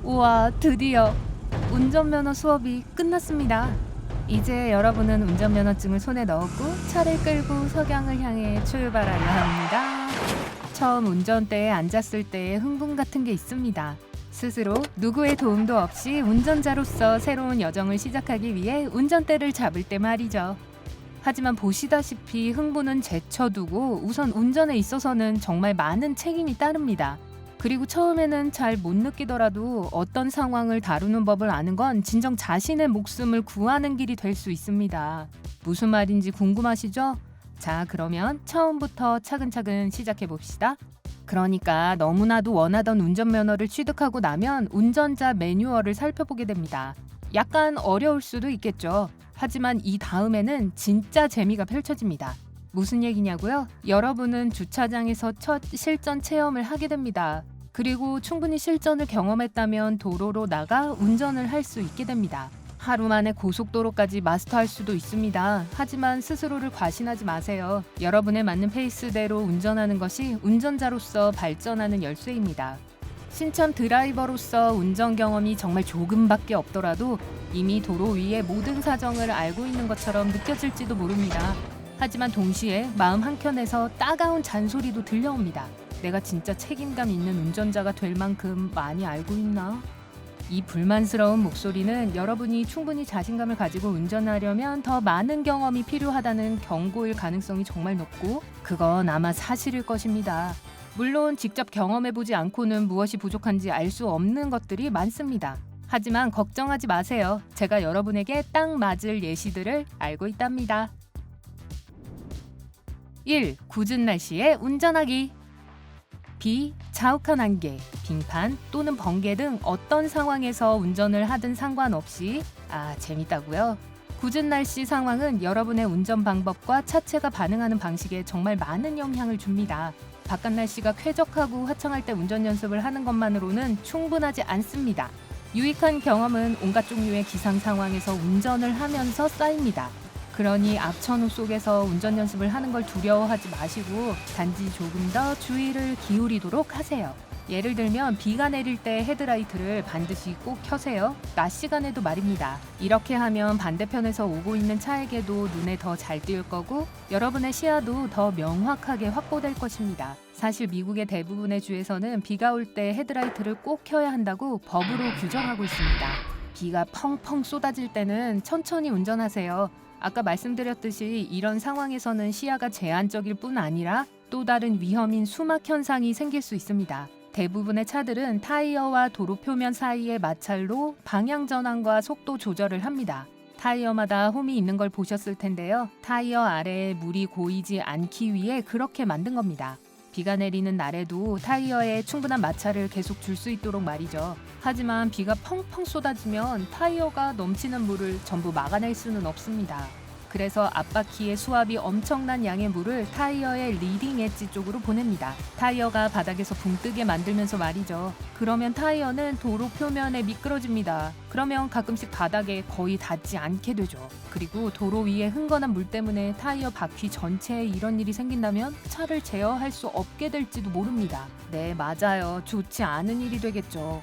우와, 드디어 운전면허 수업이 끝났습니다. 이제 여러분은 운전면허증을 손에 넣었고 차를 끌고 석양을 향해 출발하려 합니다. 처음 운전대에 앉았을 때의 흥분 같은 게 있습니다. 스스로 누구의 도움도 없이 운전자로서 새로운 여정을 시작하기 위해 운전대를 잡을 때 말이죠. 하지만 보시다시피 흥분은 제쳐두고 우선 운전에 있어서는 정말 많은 책임이 따릅니다. 그리고 처음에는 잘 못 느끼더라도 어떤 상황을 다루는 법을 아는 건 진정 자신의 목숨을 구하는 길이 될 수 있습니다. 무슨 말인지 궁금하시죠? 자, 그러면 처음부터 차근차근 시작해 봅시다. 그러니까 너무나도 원하던 운전면허를 취득하고 나면 운전자 매뉴얼을 살펴보게 됩니다. 약간 어려울 수도 있겠죠. 하지만 이 다음에는 진짜 재미가 펼쳐집니다. 무슨 얘기냐고요? 여러분은 주차장에서 첫 실전 체험을 하게 됩니다. 그리고 충분히 실전을 경험했다면 도로로 나가 운전을 할 수 있게 됩니다. 하루 만에 고속도로까지 마스터할 수도 있습니다. 하지만 스스로를 과신하지 마세요. 여러분에 맞는 페이스대로 운전하는 것이 운전자로서 발전하는 열쇠입니다. 신참 드라이버로서 운전 경험이 정말 조금밖에 없더라도 이미 도로 위의 모든 사정을 알고 있는 것처럼 느껴질지도 모릅니다. 하지만 동시에 마음 한켠에서 따가운 잔소리도 들려옵니다. 내가 진짜 책임감 있는 운전자가 될 만큼 많이 알고 있나? 이 불만스러운 목소리는 여러분이 충분히 자신감을 가지고 운전하려면 더 많은 경험이 필요하다는 경고일 가능성이 정말 높고 그건 아마 사실일 것입니다. 물론 직접 경험해보지 않고는 무엇이 부족한지 알 수 없는 것들이 많습니다. 하지만 걱정하지 마세요. 제가 여러분에게 딱 맞을 예시들을 알고 있답니다. 1. 굳은 날씨에 운전하기. B. 자욱한 안개, 빙판 또는 번개 등 어떤 상황에서 운전을 하든 상관없이 재밌다고요? 굳은 날씨 상황은 여러분의 운전 방법과 차체가 반응하는 방식에 정말 많은 영향을 줍니다. 바깥 날씨가 쾌적하고 화창할 때 운전 연습을 하는 것만으로는 충분하지 않습니다. 유익한 경험은 온갖 종류의 기상 상황에서 운전을 하면서 쌓입니다. 그러니 악천후 속에서 운전 연습을 하는 걸 두려워하지 마시고 단지 조금 더 주의를 기울이도록 하세요. 예를 들면 비가 내릴 때 헤드라이트를 반드시 꼭 켜세요. 낮 시간에도 말입니다. 이렇게 하면 반대편에서 오고 있는 차에게도 눈에 더 잘 띄을 거고 여러분의 시야도 더 명확하게 확보될 것입니다. 사실 미국의 대부분의 주에서는 비가 올 때 헤드라이트를 꼭 켜야 한다고 법으로 규정하고 있습니다. 비가 펑펑 쏟아질 때는 천천히 운전하세요. 아까 말씀드렸듯이 이런 상황에서는 시야가 제한적일 뿐 아니라 또 다른 위험인 수막 현상이 생길 수 있습니다. 대부분의 차들은 타이어와 도로 표면 사이의 마찰로 방향 전환과 속도 조절을 합니다. 타이어마다 홈이 있는 걸 보셨을 텐데요. 타이어 아래에 물이 고이지 않기 위해 그렇게 만든 겁니다. 비가 내리는 날에도 타이어에 충분한 마찰을 계속 줄 수 있도록 말이죠. 하지만 비가 펑펑 쏟아지면 타이어가 넘치는 물을 전부 막아낼 수는 없습니다. 그래서 앞바퀴의 수압이 엄청난 양의 물을 타이어의 리딩 엣지 쪽으로 보냅니다. 타이어가 바닥에서 붕 뜨게 만들면서 말이죠. 그러면 타이어는 도로 표면에 미끄러집니다. 그러면 가끔씩 바닥에 거의 닿지 않게 되죠. 그리고 도로 위에 흥건한 물 때문에 타이어 바퀴 전체에 이런 일이 생긴다면 차를 제어할 수 없게 될지도 모릅니다. 네, 맞아요. 좋지 않은 일이 되겠죠.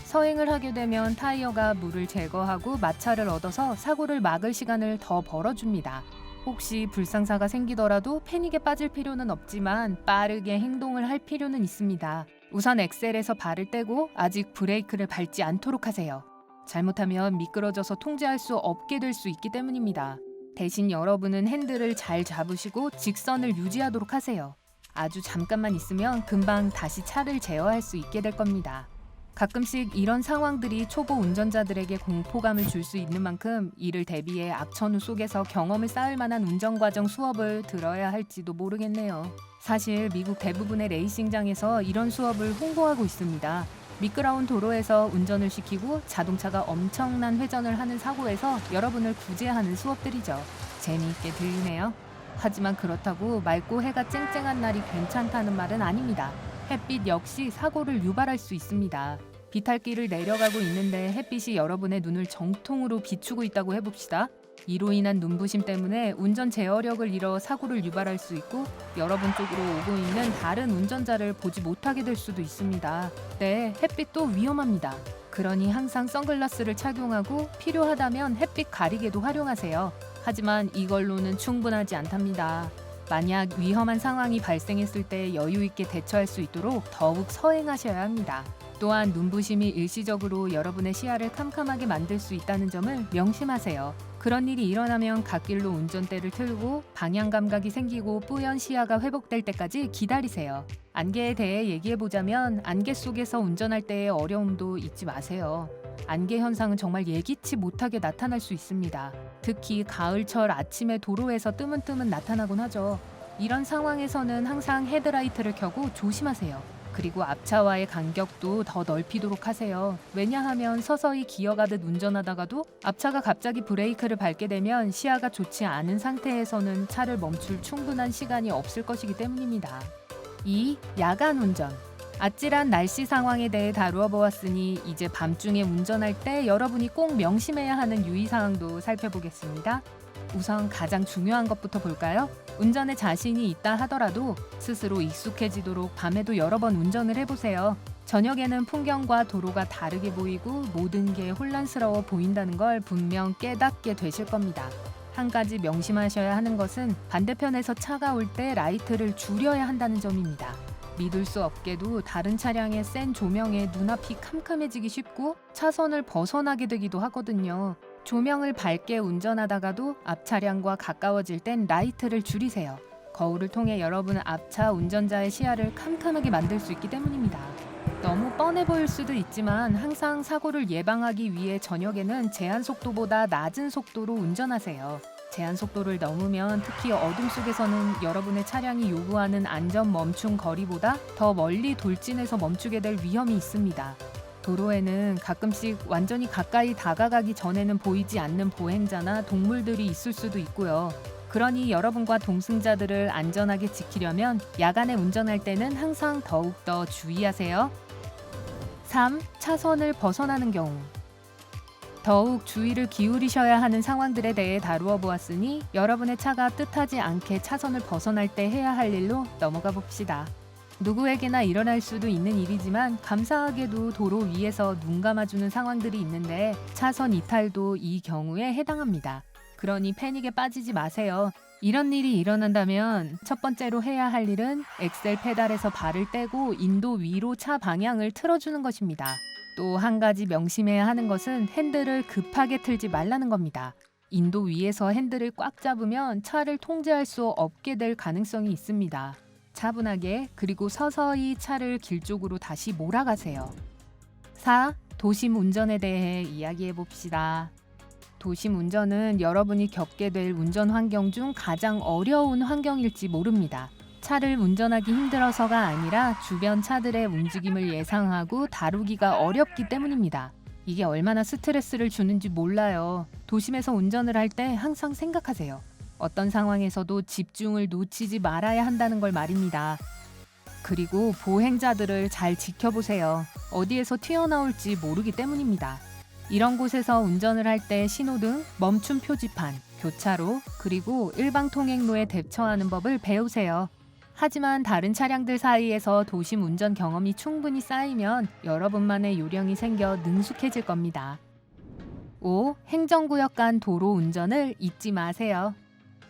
서행을 하게 되면 타이어가 물을 제거하고 마찰을 얻어서 사고를 막을 시간을 더 벌어줍니다. 혹시 불상사가 생기더라도 패닉에 빠질 필요는 없지만 빠르게 행동을 할 필요는 있습니다. 우선 엑셀에서 발을 떼고 아직 브레이크를 밟지 않도록 하세요. 잘못하면 미끄러져서 통제할 수 없게 될 수 있기 때문입니다. 대신 여러분은 핸들을 잘 잡으시고 직선을 유지하도록 하세요. 아주 잠깐만 있으면 금방 다시 차를 제어할 수 있게 될 겁니다. 가끔씩 이런 상황들이 초보 운전자들에게 공포감을 줄 수 있는 만큼 이를 대비해 악천후 속에서 경험을 쌓을 만한 운전과정 수업을 들어야 할지도 모르겠네요. 사실 미국 대부분의 레이싱장에서 이런 수업을 홍보하고 있습니다. 미끄러운 도로에서 운전을 시키고 자동차가 엄청난 회전을 하는 사고에서 여러분을 구제하는 수업들이죠. 재미있게 들리네요. 하지만 그렇다고 맑고 해가 쨍쨍한 날이 괜찮다는 말은 아닙니다. 햇빛 역시 사고를 유발할 수 있습니다. 비탈길을 내려가고 있는데 햇빛이 여러분의 눈을 정통으로 비추고 있다고 해봅시다. 이로 인한 눈부심 때문에 운전 제어력을 잃어 사고를 유발할 수 있고 여러분 쪽으로 오고 있는 다른 운전자를 보지 못하게 될 수도 있습니다. 네, 햇빛도 위험합니다. 그러니 항상 선글라스를 착용하고 필요하다면 햇빛 가리개도 활용하세요. 하지만 이걸로는 충분하지 않답니다. 만약 위험한 상황이 발생했을 때 여유 있게 대처할 수 있도록 더욱 서행하셔야 합니다. 또한 눈부심이 일시적으로 여러분의 시야를 캄캄하게 만들 수 있다는 점을 명심하세요. 그런 일이 일어나면 갓길로 운전대를 틀고 방향 감각이 생기고 뿌연 시야가 회복될 때까지 기다리세요. 안개에 대해 얘기해보자면 안개 속에서 운전할 때의 어려움도 잊지 마세요. 안개 현상은 정말 예기치 못하게 나타날 수 있습니다. 특히 가을철 아침에 도로에서 뜨문뜨문 나타나곤 하죠. 이런 상황에서는 항상 헤드라이트를 켜고 조심하세요. 그리고 앞차와의 간격도 더 넓히도록 하세요. 왜냐하면 서서히 기어가듯 운전하다가도 앞차가 갑자기 브레이크를 밟게 되면 시야가 좋지 않은 상태에서는 차를 멈출 충분한 시간이 없을 것이기 때문입니다. 2. 야간 운전. 아찔한 날씨 상황에 대해 다루어 보았으니 이제 밤중에 운전할 때 여러분이 꼭 명심해야 하는 유의사항도 살펴보겠습니다. 우선 가장 중요한 것부터 볼까요? 운전에 자신이 있다 하더라도 스스로 익숙해지도록 밤에도 여러 번 운전을 해보세요. 저녁에는 풍경과 도로가 다르게 보이고 모든 게 혼란스러워 보인다는 걸 분명 깨닫게 되실 겁니다. 한 가지 명심하셔야 하는 것은 반대편에서 차가 올 때 라이트를 줄여야 한다는 점입니다. 믿을 수 없게도 다른 차량의 센 조명에 눈앞이 캄캄해지기 쉽고 차선을 벗어나게 되기도 하거든요. 조명을 밝게 운전하다가도 앞 차량과 가까워질 땐 라이트를 줄이세요. 거울을 통해 여러분은 앞차 운전자의 시야를 캄캄하게 만들 수 있기 때문입니다. 너무 뻔해 보일 수도 있지만 항상 사고를 예방하기 위해 저녁에는 제한 속도보다 낮은 속도로 운전하세요. 제한 속도를 넘으면 특히 어둠 속에서는 여러분의 차량이 요구하는 안전 멈춤 거리보다 더 멀리 돌진해서 멈추게 될 위험이 있습니다. 도로에는 가끔씩 완전히 가까이 다가가기 전에는 보이지 않는 보행자나 동물들이 있을 수도 있고요. 그러니 여러분과 동승자들을 안전하게 지키려면 야간에 운전할 때는 항상 더욱더 주의하세요. 3. 차선을 벗어나는 경우. 더욱 주의를 기울이셔야 하는 상황들에 대해 다루어 보았으니 여러분의 차가 뜻하지 않게 차선을 벗어날 때 해야 할 일로 넘어가 봅시다. 누구에게나 일어날 수도 있는 일이지만 감사하게도 도로 위에서 눈 감아주는 상황들이 있는데 차선 이탈도 이 경우에 해당합니다. 그러니 패닉에 빠지지 마세요. 이런 일이 일어난다면 첫 번째로 해야 할 일은 엑셀 페달에서 발을 떼고 인도 위로 차 방향을 틀어주는 것입니다. 또 한 가지 명심해야 하는 것은 핸들을 급하게 틀지 말라는 겁니다. 인도 위에서 핸들을 꽉 잡으면 차를 통제할 수 없게 될 가능성이 있습니다. 차분하게 그리고 서서히 차를 길 쪽으로 다시 몰아가세요. 4. 도심 운전에 대해 이야기해 봅시다. 도심 운전은 여러분이 겪게 될 운전 환경 중 가장 어려운 환경일지 모릅니다. 차를 운전하기 힘들어서가 아니라 주변 차들의 움직임을 예상하고 다루기가 어렵기 때문입니다. 이게 얼마나 스트레스를 주는지 몰라요. 도심에서 운전을 할 때 항상 생각하세요. 어떤 상황에서도 집중을 놓치지 말아야 한다는 걸 말입니다. 그리고 보행자들을 잘 지켜보세요. 어디에서 튀어나올지 모르기 때문입니다. 이런 곳에서 운전을 할 때 신호등, 멈춤 표지판, 교차로, 그리고 일방 통행로에 대처하는 법을 배우세요. 하지만 다른 차량들 사이에서 도심 운전 경험이 충분히 쌓이면 여러분만의 요령이 생겨 능숙해질 겁니다. 5. 행정구역 간 도로 운전을 잊지 마세요.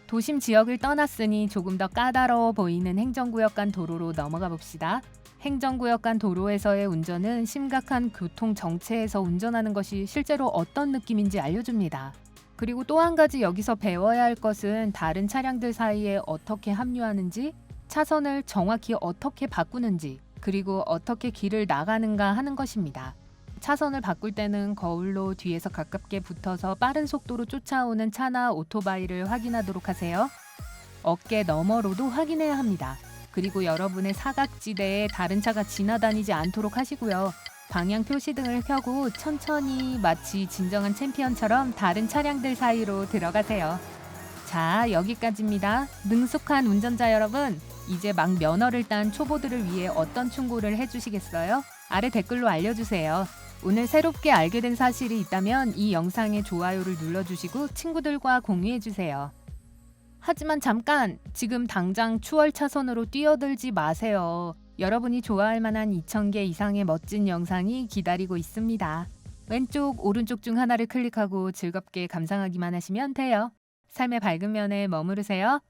도심 지역을 떠났으니 조금 더 까다로워 보이는 행정구역 간 도로로 넘어가 봅시다. 행정구역 간 도로에서의 운전은 심각한 교통 정체에서 운전하는 것이 실제로 어떤 느낌인지 알려줍니다. 그리고 또 한 가지 여기서 배워야 할 것은 다른 차량들 사이에 어떻게 합류하는지, 차선을 정확히 어떻게 바꾸는지, 그리고 어떻게 길을 나가는가 하는 것입니다. 차선을 바꿀 때는 거울로 뒤에서 가깝게 붙어서 빠른 속도로 쫓아오는 차나 오토바이를 확인하도록 하세요. 어깨 너머로도 확인해야 합니다. 그리고 여러분의 사각지대에 다른 차가 지나다니지 않도록 하시고요. 방향 표시등을 켜고 천천히 마치 진정한 챔피언처럼 다른 차량들 사이로 들어가세요. 자, 여기까지입니다. 능숙한 운전자 여러분, 이제 막 면허를 딴 초보들을 위해 어떤 충고를 해주시겠어요? 아래 댓글로 알려주세요. 오늘 새롭게 알게 된 사실이 있다면 이 영상에 좋아요를 눌러주시고 친구들과 공유해주세요. 하지만 잠깐! 지금 당장 추월 차선으로 뛰어들지 마세요. 여러분이 좋아할 만한 2,000개 이상의 멋진 영상이 기다리고 있습니다. 왼쪽, 오른쪽 중 하나를 클릭하고 즐겁게 감상하기만 하시면 돼요. 삶의 밝은 면에 머무르세요.